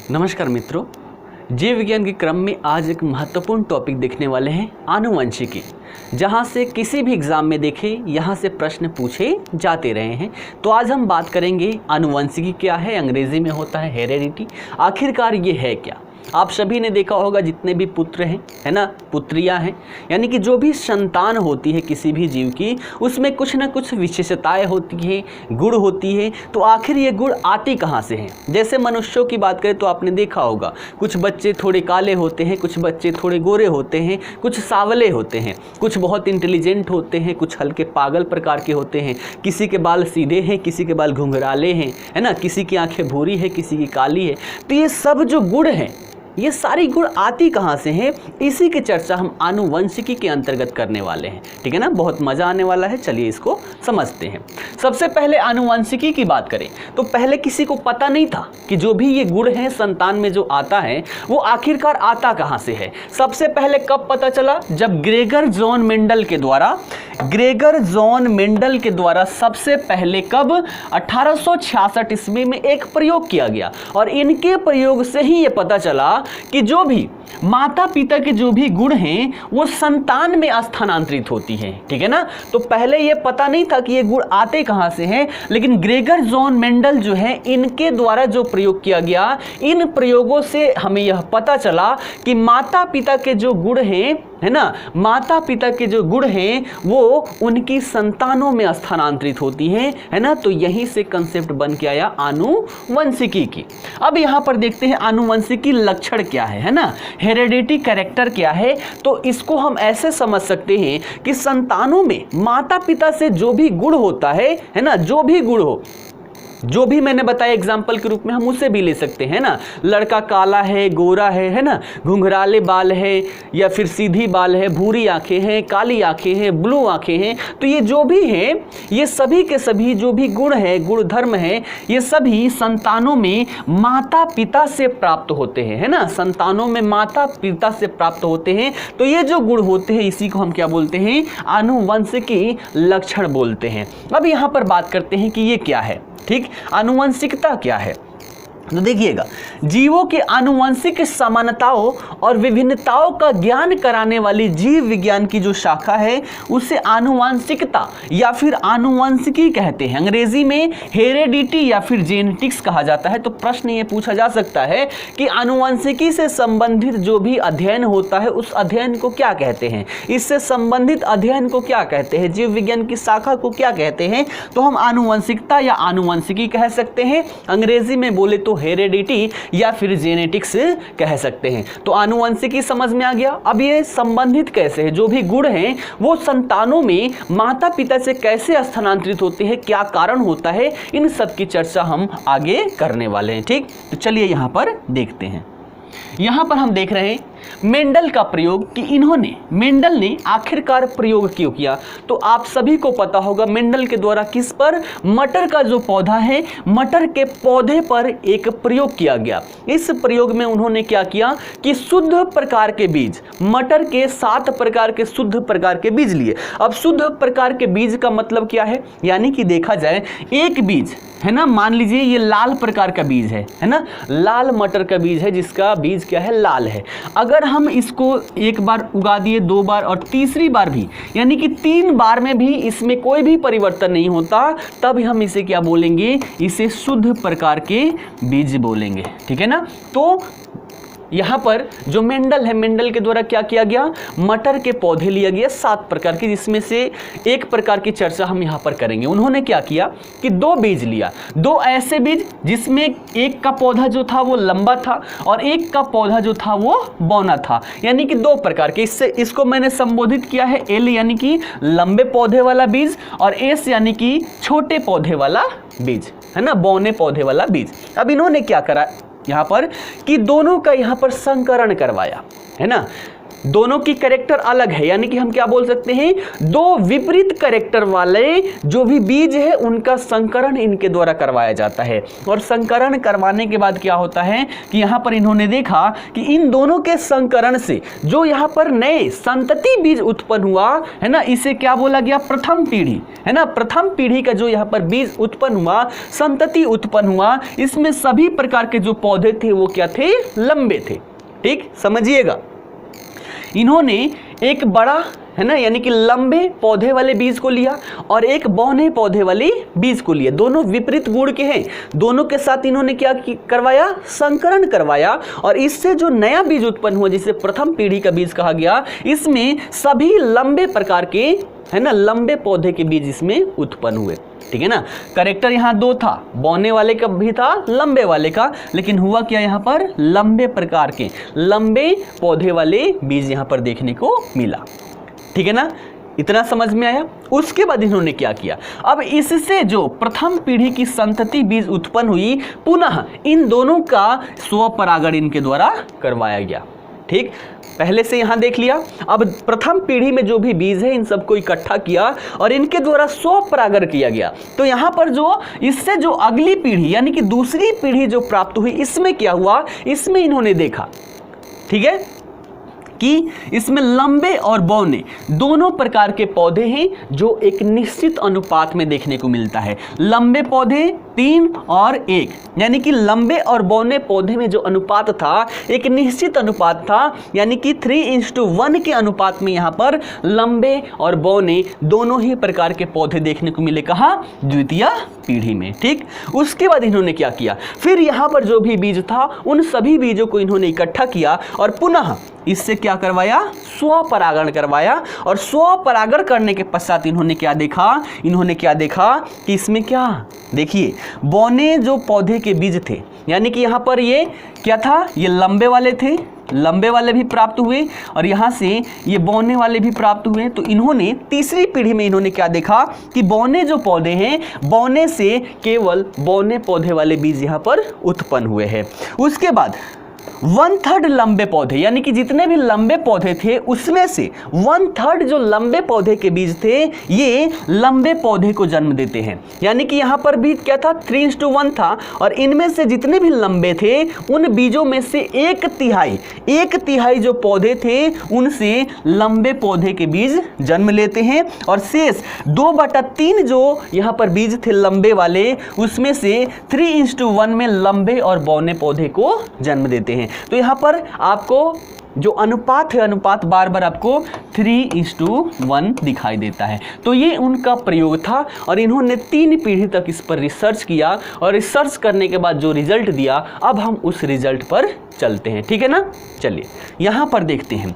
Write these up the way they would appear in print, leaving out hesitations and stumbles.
नमस्कार मित्रों, जीव विज्ञान के क्रम में आज एक महत्वपूर्ण टॉपिक देखने वाले हैं आनुवंशिकी। जहां से किसी भी एग्जाम में देखें यहां से प्रश्न पूछे जाते रहे हैं। तो आज हम बात करेंगे आनुवंशिकी क्या है, अंग्रेजी में होता है हेरेडिटी। आखिरकार ये है क्या। आप सभी ने देखा होगा जितने भी पुत्र हैं, है ना, पुत्रियां हैं, यानी कि जो भी संतान होती है किसी भी जीव की, उसमें कुछ ना कुछ विशेषताएं होती हैं, गुण होती है। तो आखिर ये गुण आती कहाँ से हैं। जैसे मनुष्यों की बात करें तो आपने देखा होगा कुछ बच्चे थोड़े काले होते हैं, कुछ बच्चे थोड़े गोरे होते हैं, कुछ सांवले होते हैं, कुछ बहुत इंटेलिजेंट होते हैं, कुछ हल्के पागल प्रकार के होते हैं, किसी के बाल सीधे हैं, किसी के बाल घुंघराले हैं, है ना, किसी की आंखें भूरी है, किसी की काली है। तो ये सब जो गुण हैं, ये सारी गुण आती कहाँ से हैं, इसी की चर्चा हम आनुवंशिकी के अंतर्गत करने वाले हैं। ठीक है ना, बहुत मजा आने वाला है। चलिए इसको समझते हैं। सबसे पहले आनुवंशिकी की बात करें तो पहले किसी को पता नहीं था कि जो भी ये गुण है संतान में जो आता है वो आखिरकार आता कहाँ से है। सबसे पहले कब पता चला, जब ग्रेगर जॉन मेंडल के द्वारा सबसे पहले कब 1866 ईस्वी में एक प्रयोग किया गया। और इनके प्रयोग से ही ये पता चला कि जो भी माता पिता के जो भी गुण हैं वो संतान में स्थानांतरित होती है। ठीक है ना, तो पहले ये पता नहीं था कि ये गुण आते कहां से हैं, लेकिन ग्रेगर जॉन मेंडल जो है इनके द्वारा जो प्रयोग किया गया, इन प्रयोगों से हमें यह पता चला कि माता पिता के जो गुण हैं, है ना, माता पिता के जो गुण हैं वो उनकी संतानों में स्थानांतरित होती हैं, है ना। तो यहीं से कंसेप्ट बन के आया आनुवंशिकी की। अब यहां पर देखते हैं आनुवंशिकी लक्षण क्या है ना, हेरेडिटी कैरेक्टर क्या है। तो इसको हम ऐसे समझ सकते हैं कि संतानों में माता पिता से जो भी गुण होता है ना, जो भी गुण हो, जो भी मैंने बताया एग्जाम्पल के रूप में हम उसे भी ले सकते हैं ना। लड़का काला है, गोरा है ना, घुंघराले बाल है या फिर सीधी बाल है, भूरी आंखें हैं, काली आंखें हैं, ब्लू आंखें हैं। तो ये जो भी हैं, ये सभी के सभी जो भी गुण है, गुण धर्म है, ये सभी संतानों में माता पिता से प्राप्त होते हैं, है ना, संतानों में माता पिता से प्राप्त होते हैं। तो ये जो गुण होते हैं इसी को हम क्या बोलते हैं, आनुवंशिकी लक्षण बोलते हैं। अब यहां पर बात करते हैं कि ये क्या है। ठीक, आनुवंशिकता क्या है। तो देखिएगा, जीवों के आनुवंशिक समानताओं और विभिन्नताओं का ज्ञान कराने वाली जीव विज्ञान की जो शाखा है उसे आनुवंशिकता या फिर आनुवंशिकी कहते हैं। अंग्रेजी में हेरेडिटी या फिर जेनेटिक्स कहा जाता है। तो प्रश्न ये पूछा जा सकता है कि आनुवंशिकी से संबंधित जो भी अध्ययन होता है उस अध्ययन को क्या कहते हैं, इससे संबंधित अध्ययन को क्या कहते हैं, जीव विज्ञान की शाखा को क्या कहते हैं। तो हम आनुवंशिकता या आनुवंशिकी कह सकते हैं। अंग्रेजी में बोले तो हेरेडिटी या फिर जेनेटिक्स कह सकते हैं। तो आनुवंशिकी समझ में आ गया। अब ये संबंधित कैसे है, जो भी गुण हैं वो संतानों में माता पिता से कैसे स्थानांतरित होते हैं, क्या कारण होता है, इन सब की चर्चा हम आगे करने वाले हैं। ठीक, तो चलिए यहां पर देखते हैं। यहां पर हम देख रहे हैं मेंडल का प्रयोग कि मेंडल ने आखिरकार प्रयोग क्यों किया। तो आप सभी को पता होगा मेंडल के द्वारा किस पर, मटर का जो पौधा है, मटर के पौधे पर एक प्रयोग किया गया। इस प्रयोग में उन्होंने क्या किया कि शुद्ध प्रकार के बीज, मटर के 7 प्रकार के शुद्ध प्रकार के बीज लिए। अब शुद्ध प्रकार के बीज का मतलब क्या है, यानी कि देखा जाए एक बीज, है ना, मान लीजिए ये लाल प्रकार का बीज है ना, लाल मटर का बीज है जिसका बीज क्या है, लाल है। अगर हम इसको एक बार उगा दिए, 2 बार और तीसरी बार भी, यानी कि 3 बार में भी इसमें कोई भी परिवर्तन नहीं होता, तब हम इसे क्या बोलेंगे, इसे शुद्ध प्रकार के बीज बोलेंगे। ठीक है ना। तो यहाँ पर जो मेंडल है, मेंडल के द्वारा क्या किया गया, मटर के पौधे लिया गया 7 प्रकार के, जिसमें से एक प्रकार की चर्चा हम यहाँ पर करेंगे। उन्होंने क्या किया कि 2 बीज लिया, 2 ऐसे बीज जिसमें एक का पौधा जो था वो लंबा था और एक का पौधा जो था वो बौना था, यानी कि 2 प्रकार के। इसको मैंने संबोधित किया है एल यानी कि लंबे पौधे वाला बीज और एस यानी कि छोटे पौधे वाला बीज, है ना, बौने पौधे वाला बीज। अब इन्होंने क्या करा यहाँ पर कि दोनों का यहाँ पर संकरण करवाया, है ना। दोनों की कैरेक्टर अलग है, यानी कि हम क्या बोल सकते हैं, दो विपरीत कैरेक्टर वाले जो भी बीज है उनका संकरण इनके द्वारा करवाया जाता है। और संकरण करवाने के बाद क्या होता है कि यहां पर इन्होंने देखा कि इन दोनों के संकरण से जो यहां पर नए संतति बीज उत्पन्न हुआ है ना, इसे क्या बोला गया, प्रथम पीढ़ी है ना। प्रथम पीढ़ी का जो यहां पर बीज उत्पन्न हुआ, संतति उत्पन्न हुआ, इसमें सभी प्रकार के जो पौधे थे वो क्या थे, लंबे थे। ठीक, समझिएगा। इन्होंने एक बड़ा है ना, यानी कि लंबे पौधे वाले बीज को लिया और एक बौने पौधे वाले बीज को लिया। दोनों विपरीत गुण के हैं, दोनों के साथ इन्होंने क्या करवाया, संकरण करवाया। और इससे जो नया बीज उत्पन्न हुआ जिसे प्रथम पीढ़ी का बीज कहा गया, इसमें सभी लंबे प्रकार के है ना, लंबे पौधे के बीज इसमें उत्पन्न हुए। ठीक है ना। कैरेक्टर यहाँ दो था, बौने वाले का भी था, लंबे वाले का, लेकिन हुआ क्या, यहाँ पर लंबे प्रकार के लंबे पौधे वाले बीज यहाँ पर देखने को मिला। ठीक है ना, इतना समझ में आया। उसके बाद इन्होंने क्या किया, अब इससे जो प्रथम पीढ़ी की संतति बीज उत्पन्न हुई, पुनः इन दोनों का स्वपरागण इनके द्वारा करवाया गया। ठीक, पहले से यहां देख लिया। अब प्रथम पीढ़ी में जो भी बीज है इन सबको इकट्ठा किया और इनके द्वारा स्वपरागण किया गया। तो यहां पर जो इससे जो अगली पीढ़ी यानी कि दूसरी पीढ़ी जो प्राप्त हुई, इसमें क्या हुआ, इसमें इन्होंने देखा, ठीक है, कि इसमें लंबे और बौने दोनों प्रकार के पौधे हैं जो एक निश्चित अनुपात में देखने को मिलता है। लंबे पौधे 3 और 1, यानी कि लंबे और बौने पौधे में जो अनुपात था एक निश्चित अनुपात था, यानी कि 3:1 के अनुपात में यहाँ पर लंबे और बौने दोनों ही प्रकार के पौधे देखने को मिले। कहाँ, द्वितीय पीढ़ी में। ठीक, उसके बाद इन्होंने क्या किया, फिर यहाँ पर जो भी बीज था उन सभी बीजों को इन्होंने इकट्ठा किया और पुनः इससे क्या करवाया, स्वपरागण करवाया। और स्वपरागण करने के पश्चात इन्होंने क्या देखा कि इसमें क्या, देखिए, बौने जो पौधे के बीज थे, यानी कि यहाँ पर ये क्या था, ये लंबे वाले थे, लंबे वाले भी प्राप्त हुए और यहाँ से ये बौने वाले भी प्राप्त हुए। तो इन्होंने तीसरी पीढ़ी में इन्होंने क्या देखा कि बौने जो पौधे हैं, बौने से केवल बौने पौधे वाले बीज यहाँ पर उत्पन्न हुए हैं। उसके बाद 1/3 लंबे पौधे, यानी कि जितने भी लंबे पौधे थे उसमें से 1/3 जो लंबे पौधे के बीज थे ये लंबे पौधे को जन्म देते हैं। यानी कि यहाँ पर भी क्या था, 3:1 था और इनमें से जितने भी लंबे थे उन बीजों में से 1/3 जो पौधे थे उनसे लंबे पौधे के बीज जन्म लेते हैं और शेष 2/3 जो यहाँ पर बीज थे लंबे वाले, उसमें से 3:1 में लंबे और बौने पौधे को जन्म देते हैं। तो यहां पर आपको जो अनुपात है, अनुपात बार बार आपको 3:1 दिखाई देता है। तो ये उनका प्रयोग था और इन्होंने 3 पीढ़ी तक इस पर रिसर्च किया और रिसर्च करने के बाद जो रिजल्ट दिया, अब हम उस रिजल्ट पर चलते हैं। ठीक है ना, चलिए यहां पर देखते हैं।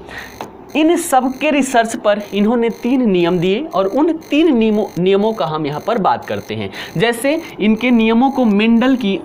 इन सब के रिसर्च पर इन्होंने 3 नियम दिए और उन 3 नियमों का हम यहाँ पर बात करते हैं। जैसे इनके नियमों को मेंडल की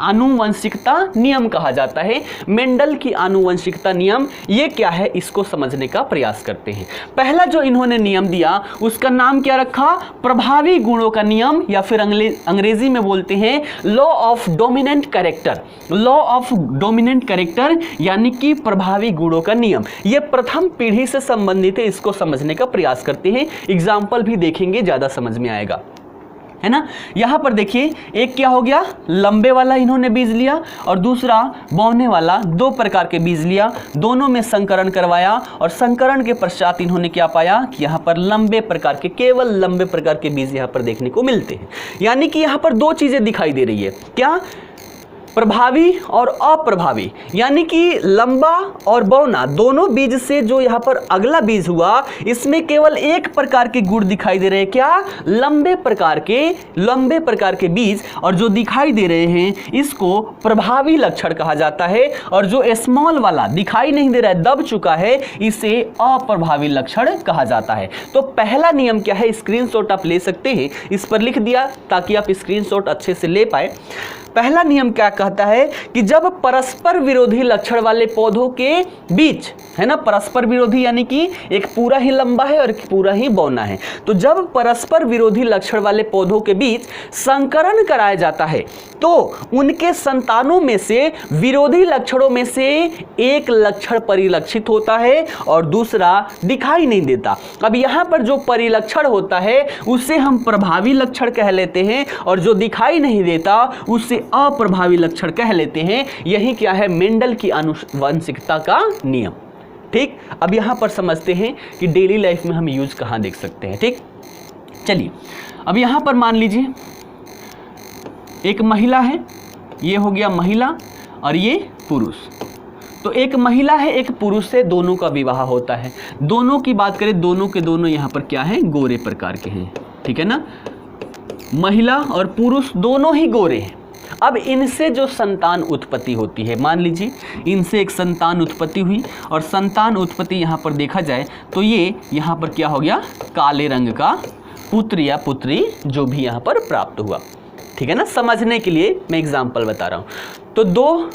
आनुवंशिकता नियम कहा जाता है। मेंडल की आनुवंशिकता नियम ये क्या है, इसको समझने का प्रयास करते हैं। पहला जो इन्होंने नियम दिया उसका नाम क्या रखा, प्रभावी गुणों का नियम, या फिर अंग्रेजी में बोलते हैं law of dominant character. Law of dominant character यानी कि प्रभावी गुणों का नियम। ये प्रथम पीढ़ी से संबंधित है, इसको समझने का प्रयास करते हैं। एग्जाम्पल भी देखेंगे, ज्यादा समझ में आएगा, है ना। यहां पर देखिए, एक क्या हो गया, लंबे वाला इन्होंने बीज लिया और दूसरा बौने वाला, 2 प्रकार के बीज लिया, दोनों में संकरण करवाया और संकरण के पश्चात इन्होंने क्या पाया कि यहां पर लंबे प्रकार के, केवल लंबे प्रकार के बीज यहां पर देखने को मिलते हैं। यानी कि यहां पर 2 चीजें दिखाई दे रही है, क्या, प्रभावी और अप्रभावी। यानी कि लंबा और बौना दोनों बीज से जो यहाँ पर अगला बीज हुआ, इसमें केवल एक प्रकार के गुण दिखाई दे रहे हैं, क्या, लंबे प्रकार के बीज, और जो दिखाई दे रहे हैं इसको प्रभावी लक्षण कहा जाता है। और जो स्मॉल वाला दिखाई नहीं दे रहा है, दब चुका है, इसे अप्रभावी लक्षण कहा जाता है। तो पहला नियम क्या है, स्क्रीनशॉट आप ले सकते हैं, इस पर लिख दिया ताकि आप स्क्रीनशॉट अच्छे से ले पाए। पहला नियम क्या कहता है कि जब परस्पर विरोधी लक्षण वाले पौधों के बीच है ना, परस्पर विरोधी यानी कि एक पूरा ही लंबा है और एक पूरा ही बौना है। तो जब परस्पर विरोधी लक्षण वाले पौधों के बीच संकरण कराया जाता है तो उनके संतानों में से विरोधी लक्षणों में से एक लक्षण परिलक्षित होता है और दूसरा दिखाई नहीं देता। अब यहां पर जो परिलक्षण होता है उसे हम प्रभावी लक्षण कह लेते हैं और जो दिखाई नहीं देता उसे अप्रभावी लक्षण कह लेते हैं। यही क्या है, मेंडल की आनुवंशिकता का नियम। ठीक, अब यहां पर समझते हैं कि डेली लाइफ में हम यूज कहां देख सकते हैं। ठीक, चलिए अब यहां पर मान लीजिए एक महिला है, ये हो गया महिला और ये पुरुष। तो एक महिला है एक पुरुष से, दोनों का विवाह होता है। दोनों की बात करें, दोनों के दोनों यहां पर क्या है, गोरे प्रकार के हैं। ठीक है ना, महिला और पुरुष दोनों ही गोरे हैं। अब इनसे जो संतान उत्पत्ति होती है, मान लीजिए इनसे एक संतान उत्पत्ति हुई और संतान उत्पत्ति यहाँ पर देखा जाए तो ये यहाँ पर क्या हो गया, काले रंग का पुत्र या पुत्री जो भी यहाँ पर प्राप्त हुआ। ठीक है ना, समझने के लिए मैं एग्जाम्पल बता रहा हूँ। तो दो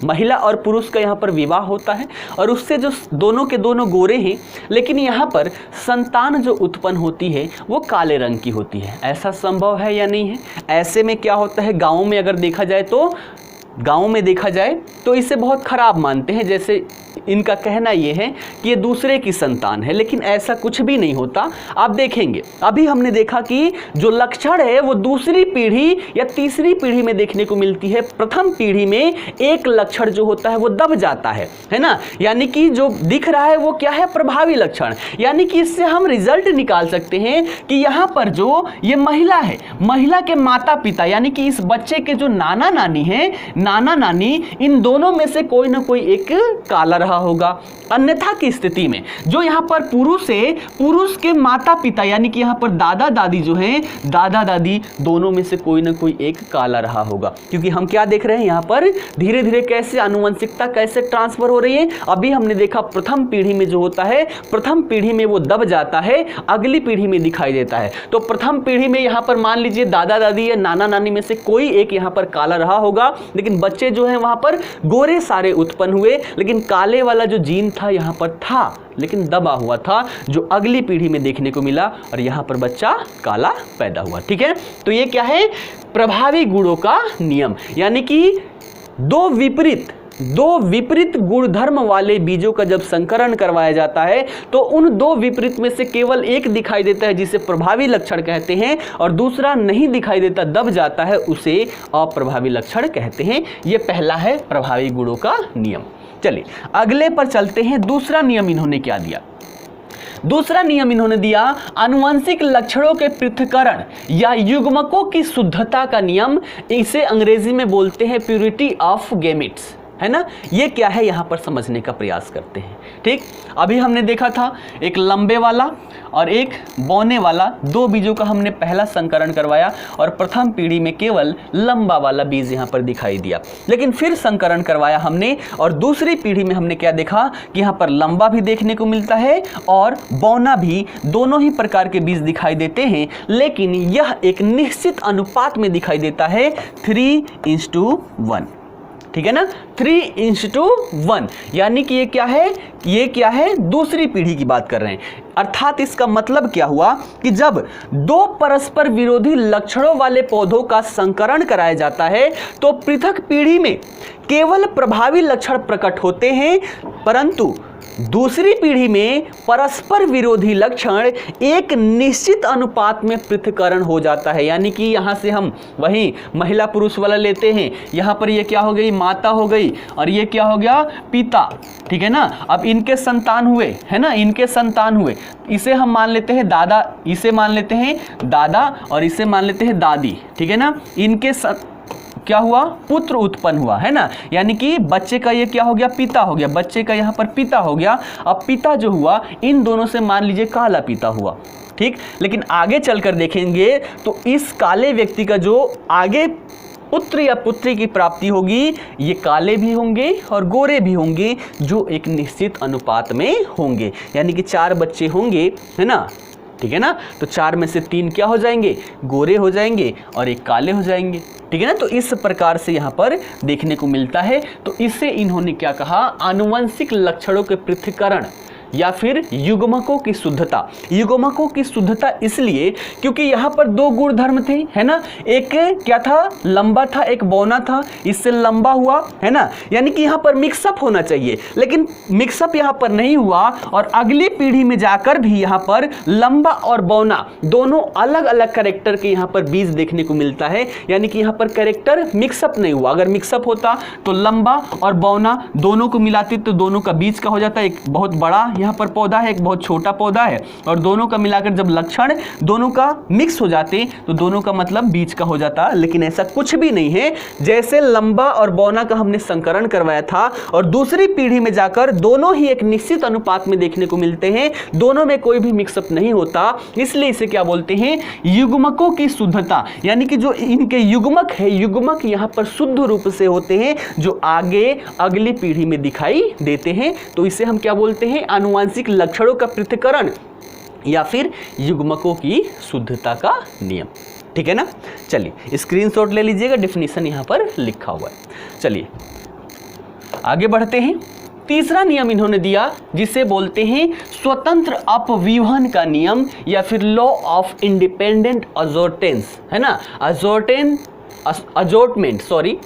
महिला और पुरुष का यहाँ पर विवाह होता है और उससे जो दोनों के दोनों गोरे हैं, लेकिन यहाँ पर संतान जो उत्पन्न होती है वो काले रंग की होती है। ऐसा संभव है या नहीं है? ऐसे में क्या होता है, गाँव में अगर देखा जाए तो इसे बहुत खराब मानते हैं। जैसे इनका कहना यह है कि ये दूसरे की संतान है, लेकिन ऐसा कुछ भी नहीं होता। आप देखेंगे अभी हमने देखा कि जो लक्षण है वो दूसरी पीढ़ी या तीसरी पीढ़ी में देखने को मिलती है। प्रथम पीढ़ी में एक लक्षण जो होता है वो दब जाता है ना, यानी कि जो दिख रहा है वो क्या है, प्रभावी लक्षण। यानी कि इससे हम रिजल्ट निकाल सकते हैं कि यहाँ पर जो ये महिला है, महिला के माता पिता यानी कि इस बच्चे के जो नाना नानी है, नाना नानी, इन दोनों में से कोई ना कोई एक काला रहा होगा। अन्यथा की स्थिति में जो यहाँ पर पुरुष है, पुरुष के माता पिता यानी कि यहाँ पर दादा दादी जो हैं, दादा दादी दोनों में से कोई ना कोई एक काला रहा होगा। क्योंकि हम क्या देख रहे हैं यहाँ पर, धीरे धीरे कैसे आनुवंशिकता कैसे ट्रांसफर हो रही है। अभी हमने देखा प्रथम पीढ़ी में जो होता है, प्रथम पीढ़ी में वो दब जाता है, अगली पीढ़ी में दिखाई देता है। तो प्रथम पीढ़ी में यहाँ पर मान लीजिए दादा दादी या नाना नानी में से कोई एक यहाँ पर काला रहा होगा, लेकिन बच्चे जो है वहां पर गोरे सारे उत्पन्न हुए, लेकिन काले वाला जो जीन था यहाँ पर था लेकिन दबा हुआ था, जो अगली पीढ़ी में देखने को मिला और यहाँ पर बच्चा काला पैदा हुआ। ठीक है, तो ये क्या है, प्रभावी गुणों का नियम। यानी कि दो विपरीत गुणधर्म वाले बीजों का जब संकरण करवाया जाता है तो उन दो विपरीत में से केवल एक दिखाई देता है जिसे प्रभावी लक्षण कहते हैं, और दूसरा नहीं दिखाई देता, दब जाता है, उसे अप्रभावी लक्षण कहते हैं। यह पहला है प्रभावी गुणों का नियम। चलिए अगले पर चलते हैं। दूसरा नियम इन्होंने क्या दिया, दूसरा नियम इन्होंने दिया आनुवंशिक लक्षणों के पृथक्करण या युग्मकों की शुद्धता का नियम। इसे अंग्रेजी में बोलते हैं प्यूरिटी ऑफ गैमेट्स, है ना। ये क्या है यहाँ पर समझने का प्रयास करते हैं। ठीक, अभी हमने देखा था एक लंबे वाला और एक बौने वाला, दो बीजों का हमने पहला संकरण करवाया और प्रथम पीढ़ी में केवल लंबा वाला बीज यहाँ पर दिखाई दिया। लेकिन फिर संकरण करवाया हमने और दूसरी पीढ़ी में हमने क्या देखा कि यहाँ पर लंबा भी देखने को मिलता है और बौना भी, दोनों ही प्रकार के बीज दिखाई देते हैं, लेकिन यह एक निश्चित अनुपात में दिखाई देता है, 3:1। ठीक है ना, 3:1, यानी कि ये क्या है, दूसरी पीढ़ी की बात कर रहे हैं। अर्थात इसका मतलब क्या हुआ कि जब दो परस्पर विरोधी लक्षणों वाले पौधों का संकरण कराया जाता है तो पृथक पीढ़ी में केवल प्रभावी लक्षण प्रकट होते हैं, परंतु दूसरी पीढ़ी में परस्पर विरोधी लक्षण एक निश्चित अनुपात में पृथक्करण हो जाता है। यानी कि यहां से हम वही महिला पुरुष वाला लेते हैं, यहां पर ये क्या हो गई, माता हो गई और ये क्या हो गया, पिता। ठीक है ना, अब इनके संतान हुए, है ना, इनके संतान हुए, इसे हम मान लेते हैं दादा, इसे मान लेते हैं दादा और इसे मान लेते हैं दादी। ठीक है ना, इनके क्या हुआ, पुत्र उत्पन्न हुआ, है ना, यानी कि बच्चे का ये क्या हो गया, पिता हो गया, बच्चे का यहाँ पर पिता हो गया। अब पिता जो हुआ इन दोनों से मान लीजिए काला पिता हुआ। ठीक, लेकिन आगे चलकर देखेंगे तो इस काले व्यक्ति का जो आगे पुत्र या पुत्री की प्राप्ति होगी, ये काले भी होंगे और गोरे भी होंगे, जो एक निश्चित अनुपात में होंगे। यानी कि 4 बच्चे होंगे, है ना। ठीक है ना। तो 4 में से 3 क्या हो जाएंगे, गोरे हो जाएंगे और 1 काले हो जाएंगे, ठीक है ना। तो इस प्रकार से यहाँ पर देखने को मिलता है। तो इससे इन्होंने क्या कहा, आनुवंशिक लक्षणों के पृथक्करण या फिर युग्मकों की शुद्धता। युग्मकों की शुद्धता इसलिए क्योंकि यहाँ पर 2 गुणधर्म थे, है ना। एक क्या था, लंबा था, एक बौना था, इससे लंबा हुआ, है ना। यानी कि यहाँ पर मिक्सअप होना चाहिए, लेकिन मिक्सअप यहाँ पर नहीं हुआ और अगली पीढ़ी में जाकर भी यहाँ पर लंबा और बौना दोनों अलग अलग कैरेक्टर के यहाँ पर बीज देखने को मिलता है। यानी कि यहाँ पर कैरेक्टर मिक्सअप नहीं हुआ। अगर मिक्सअप होता तो लंबा और बौना दोनों को मिलाते तो दोनों का बीज का हो जाता है, एक बहुत बड़ा यहाँ पर पौधा है, एक बहुत छोटा पौधा है, और दोनों का मिलाकर जब लक्षण दोनों का मिक्स हो जाते तो दोनों का मतलब बीज का हो जाता। लेकिन ऐसा कुछ भी नहीं है। जैसे लंबा और बौना का हमने संकरण करवाया था और दूसरी पीढ़ी में जाकर दोनों ही एक निश्चित अनुपात में देखने को मिलते हैं, दोनों में कोई भी मिक्सअप नहीं होता, इसलिए इसे क्या बोलते हैं, युग्मकों की शुद्धता। यानी कि जो इनके युग्मक है, युग्मक यहाँ पर शुद्ध रूप से होते हैं जो आगे अगली पीढ़ी में दिखाई देते हैं। तो इसे हम क्या बोलते हैं, आनुवंशिक लक्षणों का पृथक्करण या फिर युग्मकों की शुद्धता का नियम, ठीक है ना। चलिए स्क्रीनशॉट ले लीजिएगा, डेफिनेशन यहां पर लिखा हुआ है। चलिए आगे बढ़ते हैं। तीसरा नियम इन्होंने दिया जिसे बोलते हैं स्वतंत्र अपव्यूहन का नियम या फिर लॉ ऑफ इंडिपेंडेंट अजोर्टेंस, है ना, अजोर्टमेंट, सॉरी,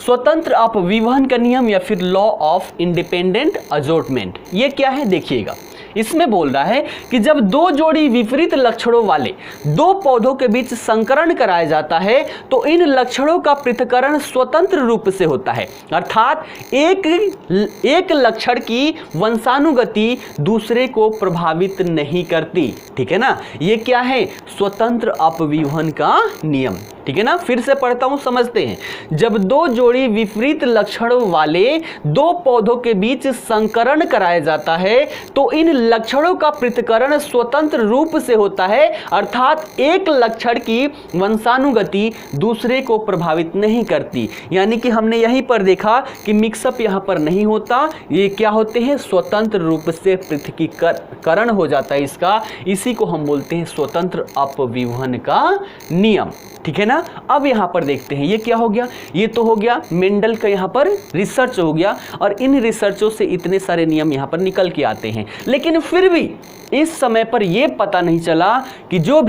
स्वतंत्र अपव्यूहन का नियम या फिर लॉ ऑफ इंडिपेंडेंट अजोर्टमेंट। ये क्या है देखिएगा, इसमें बोल रहा है कि जब 2 जोड़ी विपरीत लक्षणों वाले 2 पौधों के बीच संकरण कराया जाता है तो इन लक्षणों का पृथक्करण स्वतंत्र रूप से होता है, अर्थात एक लक्षण की वंशानुगति दूसरे को प्रभावित नहीं करती, ठीक है ना। ये क्या है, स्वतंत्र अपव्यूहन का नियम, ठीक है ना। फिर से पढ़ता हूं, समझते हैं। जब 2 जोड़ी विपरीत लक्षणों वाले 2 पौधों के बीच संकरण कराया जाता है तो इन लक्षणों का पृथक्करण स्वतंत्र रूप से होता है, अर्थात एक लक्षण की वंशानुगति दूसरे को प्रभावित नहीं करती। यानी कि हमने यहीं पर देखा कि मिक्सअप यहां पर नहीं होता, ये क्या होते हैं, स्वतंत्र रूप से पृथक्करण हो जाता है इसका। इसी को हम बोलते हैं स्वतंत्र अपव्यूहन का नियम, ठीक है ना। अब यहां पर देखते हैं ये क्या हो गया, ये तो हो गया मेंडल का यहाँ पर रिसर्च हो गया और इन रिसर्चों से इतने सारे नियम यहाँ पर निकल के आते हैं। लेकिन फिर भी इस समय पर यह पता नहीं चला कि जो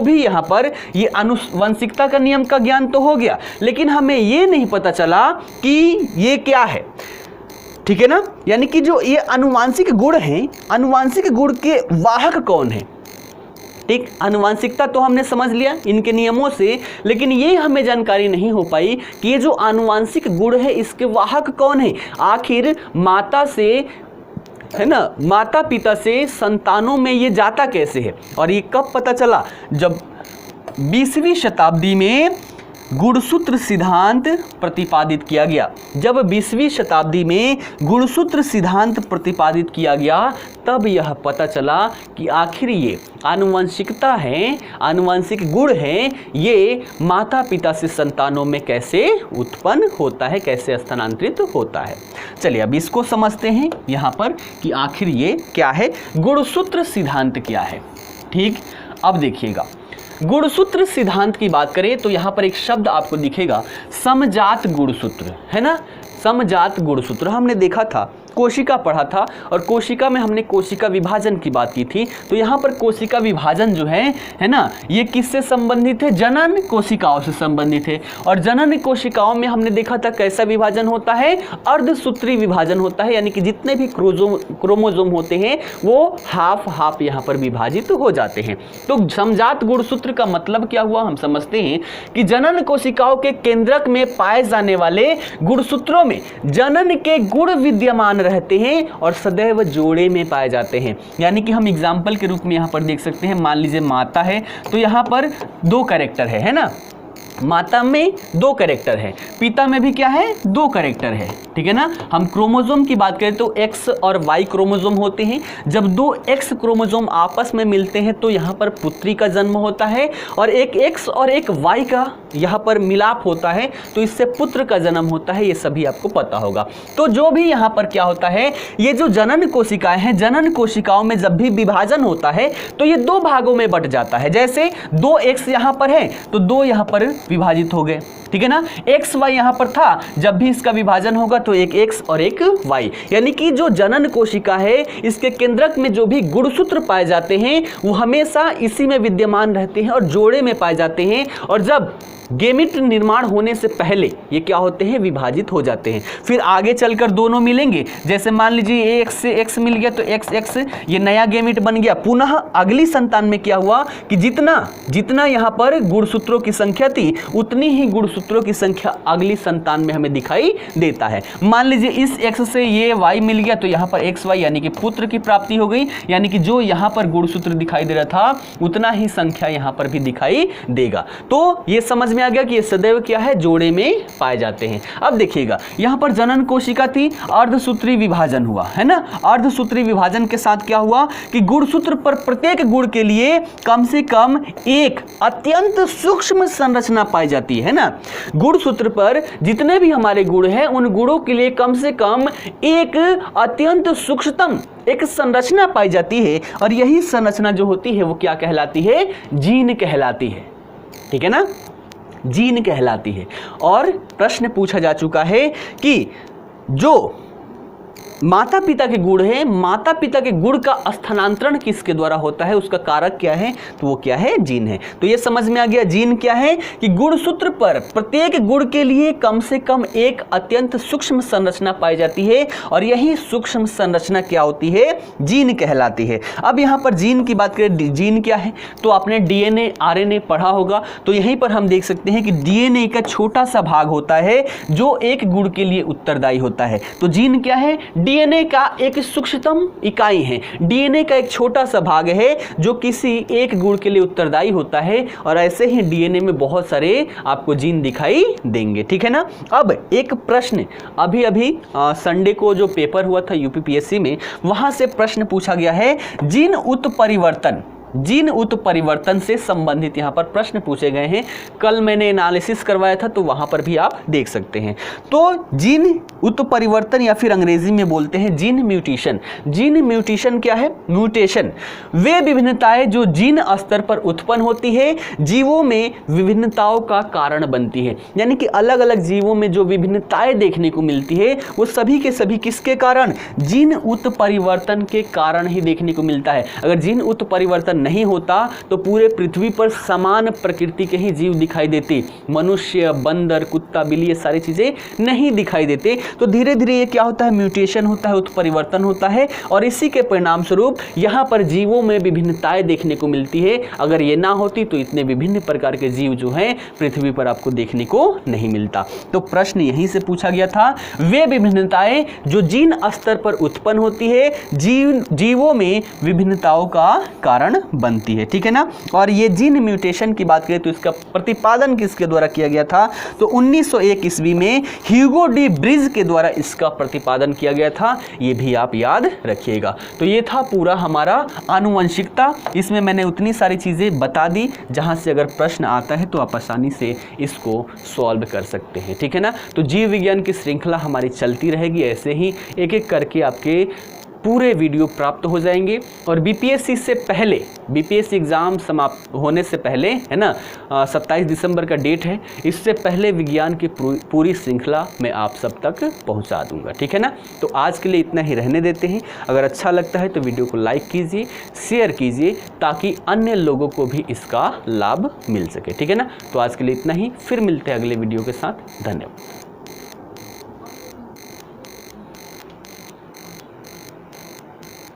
भी यहाँ पर ये आनुवंशिकता का नियम का ज्ञान तो हो गया, लेकिन हमें ये नहीं पता चला कि ये क्या है, ठीक है ना। यानी कि जो ये आनुवांशिक गुण हैं, आनुवांशिक गुण के वाहक कौन है, ठीक। आनुवांशिकता तो हमने समझ लिया इनके नियमों से, लेकिन ये हमें जानकारी नहीं हो पाई कि ये जो आनुवांशिक गुण है इसके वाहक कौन है। आखिर माता से, है ना, माता पिता से संतानों में ये जाता कैसे है, और ये कब पता चला, जब 20वीं शताब्दी में गुणसूत्र सिद्धांत प्रतिपादित किया गया। जब 20वीं शताब्दी में गुणसूत्र सिद्धांत प्रतिपादित किया गया तब यह पता चला कि आखिर ये आनुवंशिकता है, आनुवंशिक गुण है, ये माता पिता से संतानों में कैसे उत्पन्न होता है, कैसे स्थानांतरित होता है। चलिए अब इसको समझते हैं यहाँ पर कि आखिर ये क्या है, गुणसूत्र सिद्धांत क्या है, ठीक। अब देखिएगा, गुणसूत्र सिद्धांत की बात करें तो यहां पर एक शब्द आपको दिखेगा, समजात गुणसूत्र, है ना। समजात गुणसूत्र हमने देखा था, कोशिका पढ़ा था और कोशिका में हमने कोशिका विभाजन की बात की थी। तो यहाँ पर कोशिका विभाजन जो है ना, ये किससे संबंधित है, जनन कोशिकाओं से संबंधित है। और जनन कोशिकाओं में हमने देखा था कैसा विभाजन होता है, अर्धसूत्री विभाजन होता है, यानी कि जितने भी क्रोमोसोम होते हैं वो हाफ हाफ यहाँ पर विभाजित हो जाते हैं। तो समजात गुणसूत्र का मतलब क्या हुआ, हम समझते हैं कि जनन कोशिकाओं के केंद्रक में पाए जाने वाले गुणसूत्रों में जनन के गुण विद्यमान रहते हैं और सदैव जोड़े में पाए जाते हैं। यानी कि हम एग्जाम्पल के रूप में यहां पर देख सकते हैं, मान लीजिए माता है तो यहां पर 2 कैरेक्टर है ना, माता में 2 कैरेक्टर है, पिता में भी क्या है, 2 कैरेक्टर है, ठीक है ना। हम क्रोमोसोम की बात करें तो एक्स और वाई क्रोमोसोम होते हैं। जब दो एक्स क्रोमोसोम आपस में मिलते हैं तो यहाँ पर पुत्री का जन्म होता है, और एक एक्स और एक वाई का यहाँ पर मिलाप होता है तो इससे पुत्र का जन्म होता है। ये सभी आपको पता होगा। तो जो भी यहाँ पर क्या होता है, ये जो जनन कोशिकाएं हैं, जनन कोशिकाओं में जब भी विभाजन होता है तो ये दो भागों में बट जाता है। जैसे दो एक्स यहाँ पर है तो दो यहाँ पर विभाजित हो गए, ठीक है ना। एक्स वाई यहाँ पर था, जब भी इसका विभाजन होगा तो एक एक्स और एक वाई, यानी कि जो जनन कोशिका है इसके केंद्रक में जो भी गुणसूत्र पाए जाते हैं वो हमेशा इसी में विद्यमान रहते हैं और जोड़े में पाए जाते हैं। और जब गेमिट निर्माण होने से पहले ये क्या होते हैं, विभाजित हो जाते हैं। फिर आगे चलकर दोनों मिलेंगे, जैसे मान लीजिए एक्स से एक्स मिल गया तो एक्स एक्स ये नया गेमिट बन गया। पुनः अगली संतान में क्या हुआ कि जितना यहाँ पर गुणसूत्रों की संख्या थी उतनी ही गुणसूत्रों की संख्या अगली संतान में हमें दिखाई देता है। मान लीजिए इस एक्स से ये वाई मिल गया तो यहाँ पर एक्स वाई यानी कि पुत्र की प्राप्ति हो गई, यानी कि जो यहाँ पर गुणसूत्र दिखाई दे रहा था उतना ही संख्या यहाँ पर भी दिखाई देगा। तो ये समझ में आ गया कि ये सदैव क्या है, जोड़े में पाए जाते हैं। अब देखिएगा यहां पर जनन कोशिका थी, अर्धसूत्री विभाजन हुआ है ना। अर्धसूत्री विभाजन के साथ क्या हुआ कि गुणसूत्र पर प्रत्येक गुण के लिए कम से कम एक अत्यंत सूक्ष्म संरचना पाई जाती है ना। गुणसूत्र पर जितने भी हमारे गुण हैं उन गुणों के लिए कम से कम एक अत्यंत सूक्ष्मतम एक संरचना पाई जाती है, और यही संरचना जो होती है वो क्या कहलाती है, जीन कहलाती है, ठीक है ना, जीन कहलाती है। और प्रश्न पूछा जा चुका है कि जो माता पिता के गुण है, माता पिता के गुण का स्थानांतरण किसके द्वारा होता है, उसका कारक क्या है, तो वो क्या है, जीन है। तो ये समझ में आ गया जीन क्या है कि गुणसूत्र पर प्रत्येक गुण के लिए कम से कम एक अत्यंत सूक्ष्म संरचना पाई जाती है, और यही सूक्ष्म संरचना क्या होती है, जीन कहलाती है। अब यहाँ पर जीन की बात करें, जीन क्या है, तो आपने डीएनए आरएनए पढ़ा होगा, तो यहीं पर हम देख सकते हैं कि डीएनए का छोटा सा भाग होता है जो एक गुण के लिए उत्तरदायी होता है। तो जीन क्या है, डीएनए का एक सूक्ष्मतम इकाई है, डीएनए का एक छोटा सा भाग है जो किसी एक गुण के लिए उत्तरदायी होता है, और ऐसे ही डीएनए में बहुत सारे आपको जीन दिखाई देंगे, ठीक है ना। अब एक प्रश्न अभी संडे को जो पेपर हुआ था यूपीपीएससी में, वहां से प्रश्न पूछा गया है, जीन उत्परिवर्तन से संबंधित यहाँ पर प्रश्न पूछे गए हैं। कल मैंने एनालिसिस करवाया था तो वहां पर भी आप देख सकते हैं। तो जीन उत्परिवर्तन या फिर अंग्रेजी में बोलते हैं जीन म्यूटेशन। जीन म्यूटेशन क्या है, म्यूटेशन वे विभिन्नताएं जो जीन स्तर पर उत्पन्न होती है, जीवों में विभिन्नताओं का कारण बनती है। यानी कि अलग अलग जीवों में जो विभिन्नताएं देखने को मिलती है वो सभी के सभी किसके कारण, जीन उत्परिवर्तन के कारण ही देखने को मिलता है। अगर जीन उत्परिवर्तन नहीं होता तो पूरे पृथ्वी पर समान प्रकृति के ही जीव दिखाई देते, मनुष्य, बंदर, कुत्ता, बिल्ली, ये सारी चीजें नहीं दिखाई देते। तो धीरे धीरे ये क्या होता है, म्यूटेशन होता है, उत्परिवर्तन होता है, और इसी के परिणाम स्वरूप यहाँ पर जीवों में विभिन्नताएं देखने को मिलती है। अगर ये ना होती तो इतने विभिन्न प्रकार के जीव जो हैं पृथ्वी पर आपको देखने को नहीं मिलता। तो प्रश्न यहीं से पूछा गया था, वे विभिन्नताएं जो जीन स्तर पर उत्पन्न होती है, जीवों में विभिन्नताओं का कारण बनती है, ठीक है ना। और ये जीन म्यूटेशन की बात करें तो इसका प्रतिपादन किसके द्वारा किया गया था, तो 1901 ईस्वी में ह्यूगो डी ब्रिज के द्वारा इसका प्रतिपादन किया गया था। ये भी आप याद रखिएगा। तो ये था पूरा हमारा आनुवंशिकता। इसमें मैंने उतनी सारी चीजें बता दी जहां से अगर प्रश्न आता है तो आप आसानी से इसको सॉल्व कर सकते हैं, ठीक है ना। तो जीव विज्ञान की श्रृंखला हमारी चलती रहेगी, ऐसे ही एक एक करके आपके पूरे वीडियो प्राप्त हो जाएंगे। और बीपीएससी से पहले, बीपीएससी एग्ज़ाम समाप्त होने से पहले है ना, 27 दिसंबर का डेट है, इससे पहले विज्ञान की पूरी श्रृंखला मैं आप सब तक पहुंचा दूंगा, ठीक है ना। तो आज के लिए इतना ही रहने देते हैं। अगर अच्छा लगता है तो वीडियो को लाइक कीजिए, शेयर कीजिए, ताकि अन्य लोगों को भी इसका लाभ मिल सके, ठीक है ना। तो आज के लिए इतना ही, फिर मिलते हैं अगले वीडियो के साथ। धन्यवाद।